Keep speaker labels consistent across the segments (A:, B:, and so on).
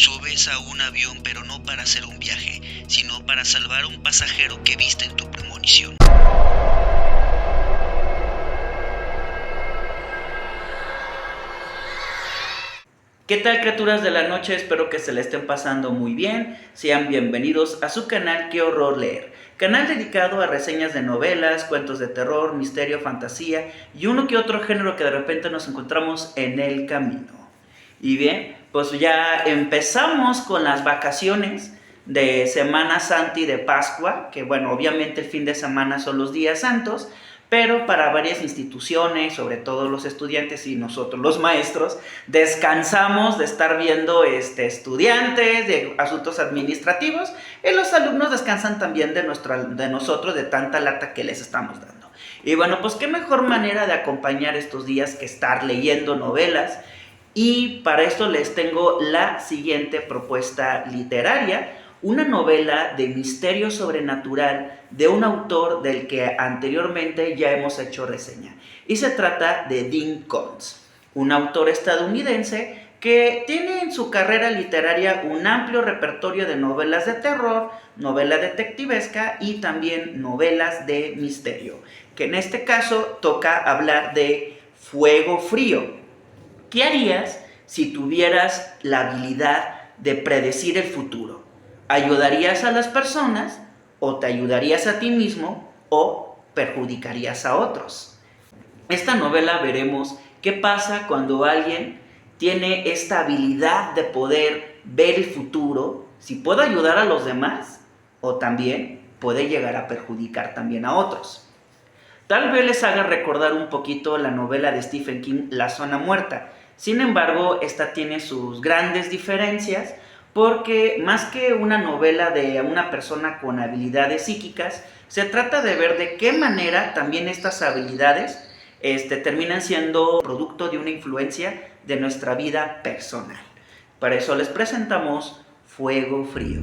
A: Subes a un avión pero no para hacer un viaje, sino para salvar a un pasajero que viste en tu premonición.
B: ¿Qué tal, criaturas de la noche? Espero que se la estén pasando muy bien. Sean bienvenidos a su canal Qué Horror Leer, canal dedicado a reseñas de novelas, cuentos de terror, misterio, fantasía y uno que otro género que de repente nos encontramos en el camino. Y bien, pues ya empezamos con las vacaciones de Semana Santa y de Pascua, que bueno, obviamente el fin de semana son los días santos, pero para varias instituciones, sobre todo los estudiantes y nosotros los maestros, descansamos de estar viendo estudiantes, de asuntos administrativos, y los alumnos descansan también de nosotros, de tanta lata que les estamos dando. Y bueno, pues qué mejor manera de acompañar estos días que estar leyendo novelas. Y para esto les tengo la siguiente propuesta literaria, una novela de misterio sobrenatural de un autor del que anteriormente ya hemos hecho reseña. Y se trata de Dean Koontz, un autor estadounidense que tiene en su carrera literaria un amplio repertorio de novelas de terror, novela detectivesca y también novelas de misterio, que en este caso toca hablar de Fuego Frío. ¿Qué harías si tuvieras la habilidad de predecir el futuro? ¿Ayudarías a las personas o te ayudarías a ti mismo o perjudicarías a otros? Esta novela veremos qué pasa cuando alguien tiene esta habilidad de poder ver el futuro, si puede ayudar a los demás o también puede llegar a perjudicar también a otros. Tal vez les haga recordar un poquito la novela de Stephen King, La Zona Muerta. Sin embargo, esta tiene sus grandes diferencias porque más que una novela de una persona con habilidades psíquicas, se trata de ver de qué manera también estas habilidades terminan siendo producto de una influencia de nuestra vida personal. Para eso les presentamos Fuego Frío.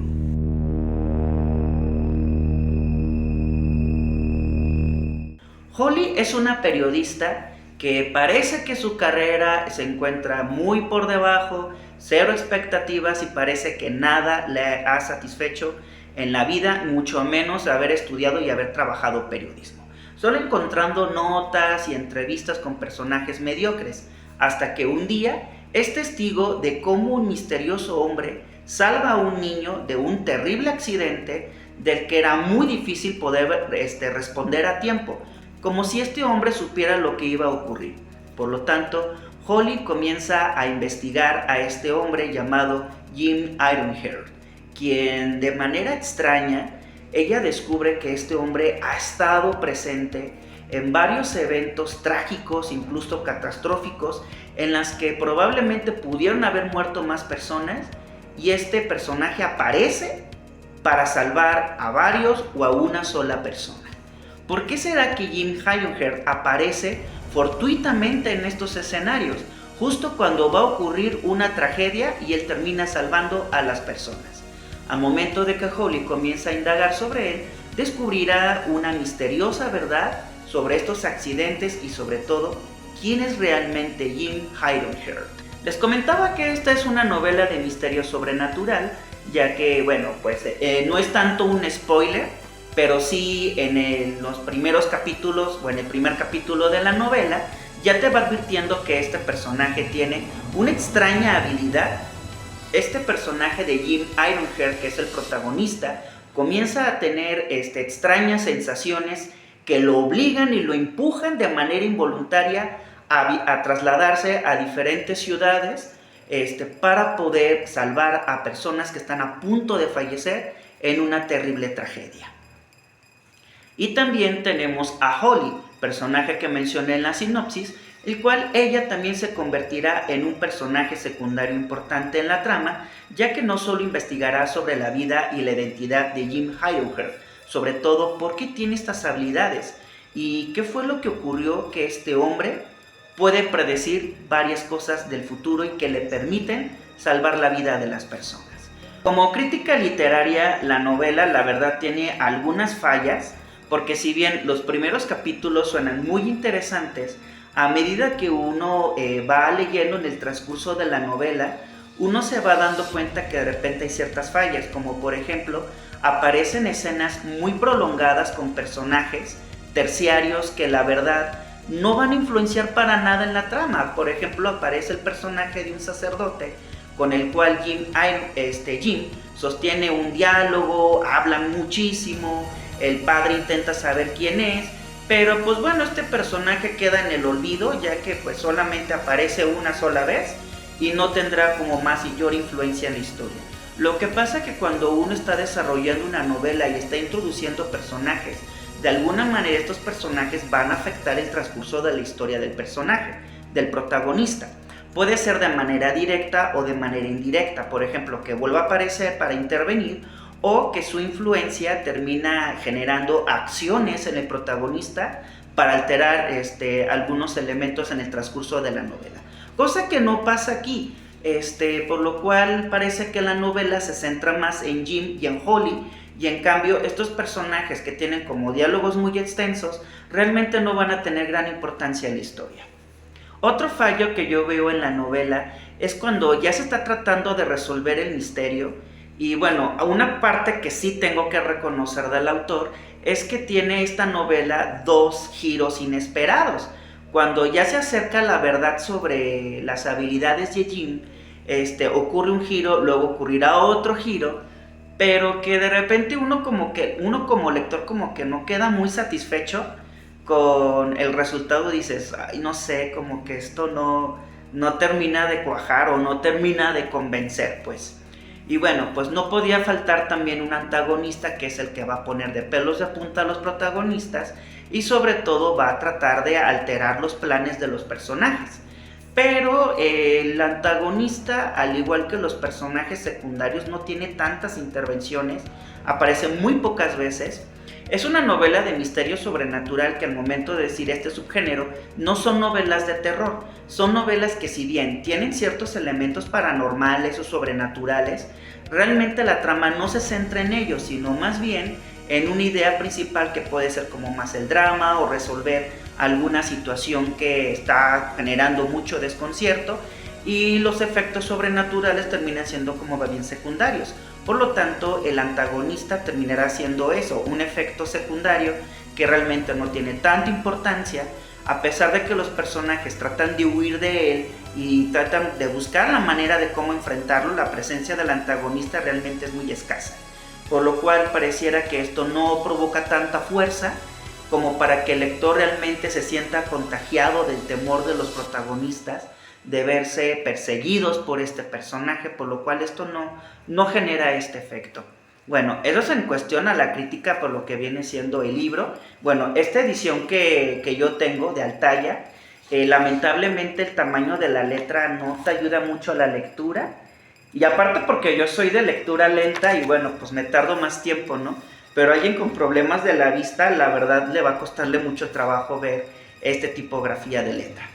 B: Holly es una periodista que parece que su carrera se encuentra muy por debajo, cero expectativas y parece que nada le ha satisfecho en la vida, mucho menos haber estudiado y haber trabajado periodismo. Solo encontrando notas y entrevistas con personajes mediocres, hasta que un día es testigo de cómo un misterioso hombre salva a un niño de un terrible accidente del que era muy difícil poder responder a tiempo, como si este hombre supiera lo que iba a ocurrir. Por lo tanto, Holly comienza a investigar a este hombre llamado Jim Ironheart, quien de manera extraña, ella descubre que este hombre ha estado presente en varios eventos trágicos, incluso catastróficos, en las que probablemente pudieron haber muerto más personas, y este personaje aparece para salvar a varios o a una sola persona. ¿Por qué será que Jim Ironheart aparece fortuitamente en estos escenarios, justo cuando va a ocurrir una tragedia y él termina salvando a las personas? Al momento de que Holly comienza a indagar sobre él, descubrirá una misteriosa verdad sobre estos accidentes y sobre todo, quién es realmente Jim Ironheart. Les comentaba que esta es una novela de misterio sobrenatural, ya que, bueno, pues no es tanto un spoiler, pero sí en los primeros capítulos o en el primer capítulo de la novela ya te va advirtiendo que este personaje tiene una extraña habilidad. Este personaje de Jim Ironheart, que es el protagonista, comienza a tener extrañas sensaciones que lo obligan y lo empujan de manera involuntaria a trasladarse a diferentes ciudades para poder salvar a personas que están a punto de fallecer en una terrible tragedia. Y también tenemos a Holly, personaje que mencioné en la sinopsis, el cual ella también se convertirá en un personaje secundario importante en la trama, ya que no solo investigará sobre la vida y la identidad de Jim Ironheart, sobre todo por qué tiene estas habilidades y qué fue lo que ocurrió que este hombre puede predecir varias cosas del futuro y que le permiten salvar la vida de las personas. Como crítica literaria, la novela la verdad tiene algunas fallas, porque si bien los primeros capítulos suenan muy interesantes, a medida que uno va leyendo en el transcurso de la novela, uno se va dando cuenta que de repente hay ciertas fallas, como por ejemplo, aparecen escenas muy prolongadas con personajes terciarios que la verdad no van a influenciar para nada en la trama. Por ejemplo, aparece el personaje de un sacerdote con el cual Jim sostiene un diálogo, hablan muchísimo, el padre intenta saber quién es, pero pues bueno, este personaje queda en el olvido, ya que pues solamente aparece una sola vez y no tendrá como mayor influencia en la historia. Lo que pasa es que cuando uno está desarrollando una novela y está introduciendo personajes, de alguna manera estos personajes van a afectar el transcurso de la historia del personaje, del protagonista. Puede ser de manera directa o de manera indirecta, por ejemplo, que vuelva a aparecer para intervenir, o que su influencia termina generando acciones en el protagonista para alterar algunos elementos en el transcurso de la novela. Cosa que no pasa aquí, por lo cual parece que la novela se centra más en Jim y en Holly, y en cambio estos personajes que tienen como diálogos muy extensos realmente no van a tener gran importancia en la historia. Otro fallo que yo veo en la novela es cuando ya se está tratando de resolver el misterio, y bueno, una parte que sí tengo que reconocer del autor es que tiene esta novela dos giros inesperados. Cuando ya se acerca la verdad sobre las habilidades de Jim, ocurre un giro, luego ocurrirá otro giro, pero que de repente uno como lector como que no queda muy satisfecho con el resultado. Dices, ay, no sé, como que esto no termina de cuajar o no termina de convencer, pues. Y bueno, pues no podía faltar también un antagonista que es el que va a poner de pelos de punta a los protagonistas y sobre todo va a tratar de alterar los planes de los personajes. Pero el antagonista, al igual que los personajes secundarios, no tiene tantas intervenciones, aparece muy pocas veces. Es una novela de misterio sobrenatural que al momento de decir este subgénero no son novelas de terror, son novelas que si bien tienen ciertos elementos paranormales o sobrenaturales, realmente la trama no se centra en ellos, sino más bien en una idea principal que puede ser como más el drama o resolver alguna situación que está generando mucho desconcierto, y los efectos sobrenaturales terminan siendo como bien secundarios. Por lo tanto, el antagonista terminará siendo eso, un efecto secundario que realmente no tiene tanta importancia, a pesar de que los personajes tratan de huir de él y tratan de buscar la manera de cómo enfrentarlo. La presencia del antagonista realmente es muy escasa, por lo cual pareciera que esto no provoca tanta fuerza como para que el lector realmente se sienta contagiado del temor de los protagonistas, de verse perseguidos por este personaje, por lo cual esto no genera este efecto. Bueno, eso es en cuestión a la crítica por lo que viene siendo el libro. Bueno, esta edición que yo tengo de Altaya, lamentablemente el tamaño de la letra no te ayuda mucho a la lectura, y aparte porque yo soy de lectura lenta y bueno, pues me tardo más tiempo, ¿no? Pero alguien con problemas de la vista, la verdad le va a costarle mucho trabajo ver esta tipografía de letra.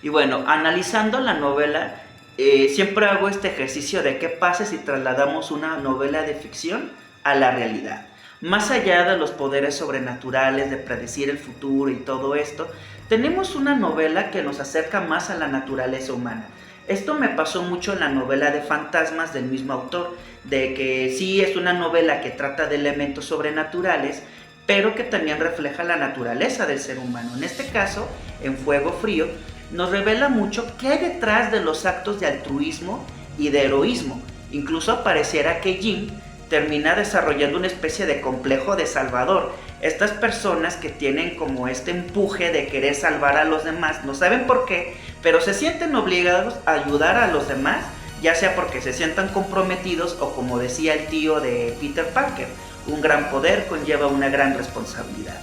B: Y bueno, analizando la novela, siempre hago este ejercicio de qué pasa si trasladamos una novela de ficción a la realidad. Más allá de los poderes sobrenaturales, de predecir el futuro y todo esto, tenemos una novela que nos acerca más a la naturaleza humana. Esto me pasó mucho en la novela de fantasmas del mismo autor, de que sí es una novela que trata de elementos sobrenaturales, pero que también refleja la naturaleza del ser humano. En este caso, en Fuego Frío, nos revela mucho qué hay detrás de los actos de altruismo y de heroísmo. Incluso pareciera que Jim termina desarrollando una especie de complejo de salvador. Estas personas que tienen como este empuje de querer salvar a los demás, no saben por qué, pero se sienten obligados a ayudar a los demás, ya sea porque se sientan comprometidos o como decía el tío de Peter Parker, un gran poder conlleva una gran responsabilidad.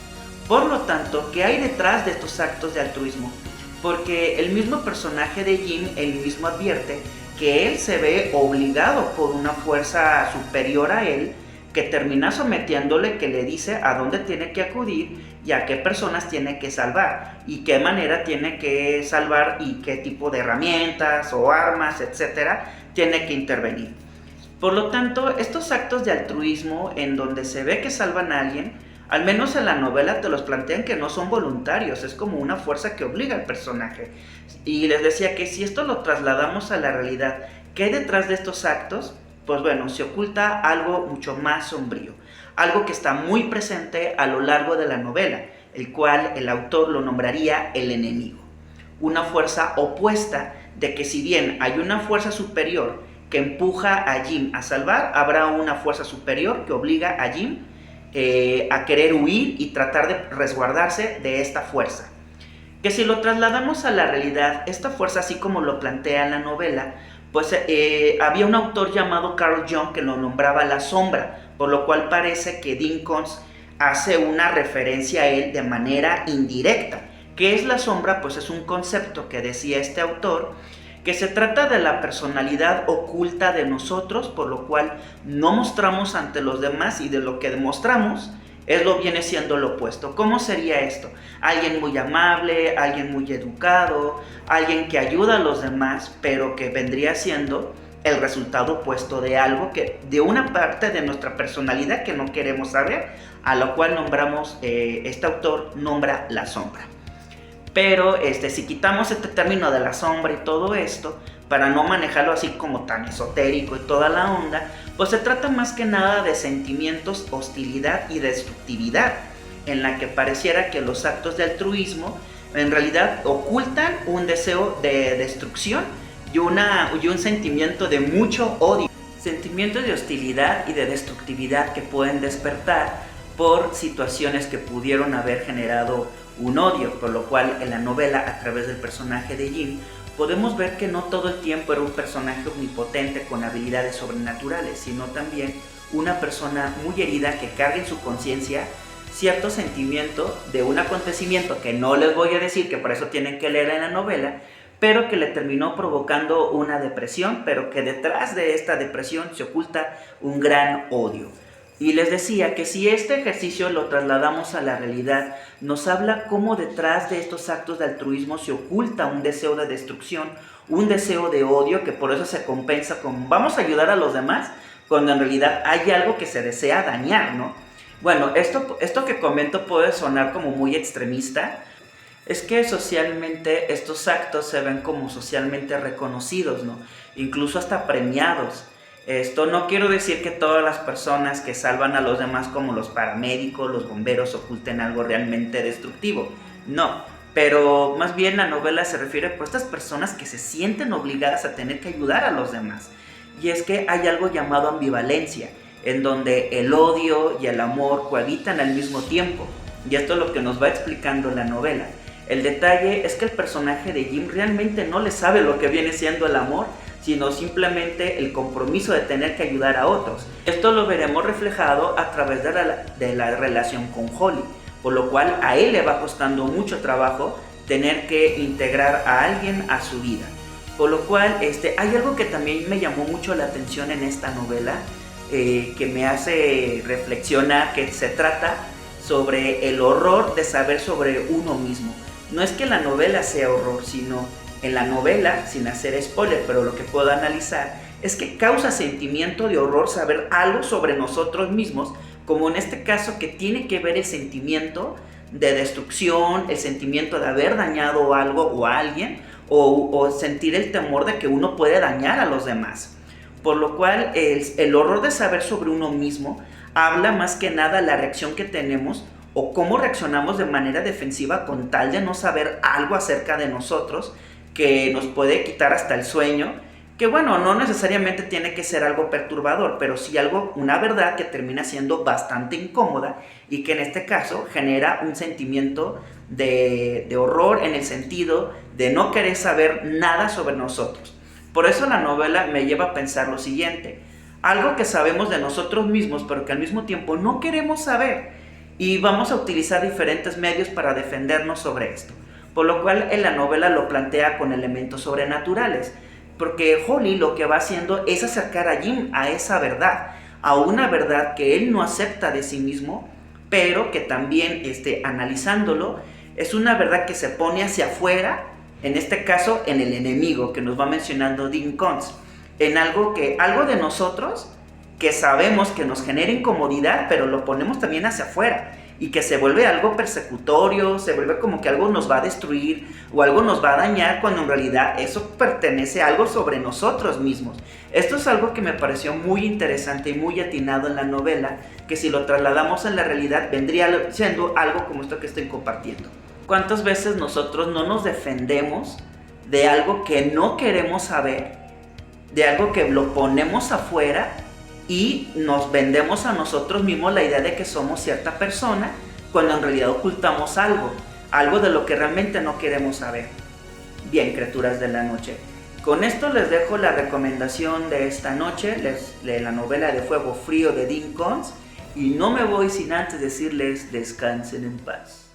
B: Por lo tanto, ¿qué hay detrás de estos actos de altruismo? Porque el mismo personaje de Jim, él mismo advierte que él se ve obligado por una fuerza superior a él, que termina sometiéndole, que le dice a dónde tiene que acudir y a qué personas tiene que salvar, y qué manera tiene que salvar y qué tipo de herramientas o armas, etcétera, tiene que intervenir. Por lo tanto, estos actos de altruismo en donde se ve que salvan a alguien, al menos en la novela te los plantean que no son voluntarios, es como una fuerza que obliga al personaje. Y les decía que si esto lo trasladamos a la realidad, ¿Qué hay detrás de estos actos? Pues bueno, se oculta algo mucho más sombrío, algo que está muy presente a lo largo de la novela, el cual el autor lo nombraría el enemigo. Una fuerza opuesta de que si bien hay una fuerza superior que empuja a Jim a salvar, habrá una fuerza superior que obliga a Jim a querer huir y tratar de resguardarse de esta fuerza. Que si lo trasladamos a la realidad, esta fuerza, así como lo plantea en la novela, pues había un autor llamado Carl Jung que lo nombraba la sombra, por lo cual parece que Dean Koontz hace una referencia a él de manera indirecta. ¿Qué es la sombra? Pues es un concepto que decía este autor, que se trata de la personalidad oculta de nosotros, por lo cual no mostramos ante los demás, y de lo que demostramos viene siendo lo opuesto. ¿Cómo sería esto? Alguien muy amable, alguien muy educado, alguien que ayuda a los demás, pero que vendría siendo el resultado opuesto de algo de una parte de nuestra personalidad que no queremos saber, a lo cual este autor nombra la sombra. Pero si quitamos este término de la sombra y todo esto, para no manejarlo así como tan esotérico y toda la onda, pues se trata más que nada de sentimientos, hostilidad y destructividad, en la que pareciera que los actos de altruismo en realidad ocultan un deseo de destrucción y un sentimiento de mucho odio. Sentimientos de hostilidad y de destructividad que pueden despertar por situaciones que pudieron haber generado un odio, por lo cual en la novela, a través del personaje de Jim, podemos ver que no todo el tiempo era un personaje omnipotente con habilidades sobrenaturales, sino también una persona muy herida que carga en su conciencia cierto sentimiento de un acontecimiento que no les voy a decir, que por eso tienen que leer en la novela, pero que le terminó provocando una depresión, pero que detrás de esta depresión se oculta un gran odio. Y les decía que si este ejercicio lo trasladamos a la realidad, nos habla cómo detrás de estos actos de altruismo se oculta un deseo de destrucción, un deseo de odio, que por eso se compensa con vamos a ayudar a los demás, cuando en realidad hay algo que se desea dañar, ¿no? Bueno, esto que comento puede sonar como muy extremista. Es que socialmente estos actos se ven como socialmente reconocidos, ¿no? Incluso hasta premiados. Esto no quiero decir que todas las personas que salvan a los demás, como los paramédicos, los bomberos, oculten algo realmente destructivo. No, pero más bien la novela se refiere a estas personas que se sienten obligadas a tener que ayudar a los demás. Y es que hay algo llamado ambivalencia, en donde el odio y el amor cohabitan al mismo tiempo. Y esto es lo que nos va explicando la novela. El detalle es que el personaje de Jim realmente no le sabe lo que viene siendo el amor, sino simplemente el compromiso de tener que ayudar a otros. Esto lo veremos reflejado a través de la relación con Holly, por lo cual a él le va costando mucho trabajo tener que integrar a alguien a su vida. Por lo cual hay algo que también me llamó mucho la atención en esta novela, que me hace reflexionar, que se trata sobre el horror de saber sobre uno mismo. No es que la novela sea horror, sino en la novela, sin hacer spoiler, pero lo que puedo analizar es que causa sentimiento de horror saber algo sobre nosotros mismos, como en este caso que tiene que ver el sentimiento de destrucción, el sentimiento de haber dañado algo o a alguien, o sentir el temor de que uno puede dañar a los demás. Por lo cual el horror de saber sobre uno mismo habla más que nada la reacción que tenemos o cómo reaccionamos de manera defensiva con tal de no saber algo acerca de nosotros que nos puede quitar hasta el sueño, que bueno, no necesariamente tiene que ser algo perturbador, pero sí una verdad que termina siendo bastante incómoda y que en este caso genera un sentimiento de horror en el sentido de no querer saber nada sobre nosotros. Por eso la novela me lleva a pensar lo siguiente: algo que sabemos de nosotros mismos, pero que al mismo tiempo no queremos saber, y vamos a utilizar diferentes medios para defendernos sobre esto. Por lo cual en la novela lo plantea con elementos sobrenaturales, porque Holly lo que va haciendo es acercar a Jim a esa verdad, a una verdad que él no acepta de sí mismo, pero que también analizándolo es una verdad que se pone hacia afuera, en este caso en el enemigo que nos va mencionando Dean Koontz, en algo de nosotros que sabemos que nos genera incomodidad, pero lo ponemos también hacia afuera. y que se vuelve algo persecutorio, se vuelve como que algo nos va a destruir o algo nos va a dañar, cuando en realidad eso pertenece a algo sobre nosotros mismos. Esto es algo que me pareció muy interesante y muy atinado en la novela, que si lo trasladamos en la realidad vendría siendo algo como esto que estoy compartiendo. ¿Cuántas veces nosotros no nos defendemos de algo que no queremos saber, de algo que lo ponemos afuera y nos vendemos a nosotros mismos la idea de que somos cierta persona, cuando en realidad ocultamos algo de lo que realmente no queremos saber? Bien, criaturas de la noche, con esto les dejo la recomendación de esta noche, de la novela de Fuego Frío de Dean Koontz, y no me voy sin antes decirles descansen en paz.